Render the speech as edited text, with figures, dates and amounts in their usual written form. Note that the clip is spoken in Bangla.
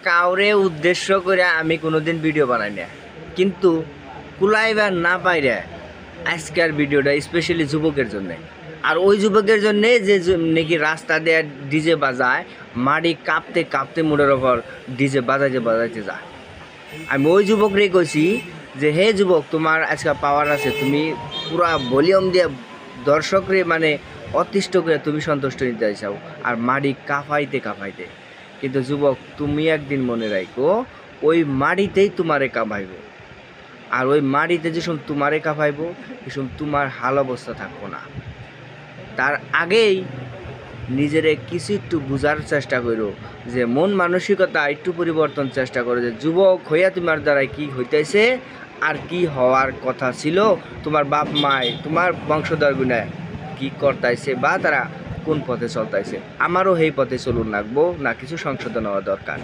কাউরে উদ্দেশ্য করে আমি কোনোদিন ভিডিও বানাই না, কিন্তু কুলাইবার না পাইরে আজকের ভিডিওটা স্পেশালি যুবকের জন্য। আর ওই যুবকের জন্যে যে নাকি রাস্তা দিয়ে ডিজে বাজায়, মাটি কাঁপতে কাঁপতে মোড়ের ওপর ডিজে বাজাইতে যায়। আমি ওই যুবকরেই কইছি যে হে যুবক, তোমার আজকে পাওয়ার আছে, তুমি পুরা ভলিউম দিয়ে দর্শকরে মানে অতিষ্ঠ করে তুমি সন্তুষ্ট নিতে চাও, আর মাটি কাঁপাইতে কাঁপাইতে। কিন্তু যুবক, তুমি একদিন মনে রাখো, ওই মাটিতেই তোমারে কাঁপাইব, আর ওই মাটিতে যে সময় তোমারে কাঁপাইব সে সময় তোমার হাল অবস্থা থাকবো না। তার আগেই নিজেরে কিছু একটু বোঝার চেষ্টা করো, যে মন মানসিকতা একটু পরিবর্তন চেষ্টা করো, যে যুবক হইয়া তোমার দ্বারাই কি হইতেছে আর কি হওয়ার কথা ছিল, তোমার বাপ মায় তোমার বংশধর গুণায় কি করতেছে বা তারা কোন পথে চলতেছে। আমারও সেই পথে চলুন লাগবো না, কিছু সংশোধন হওয়া দরকার।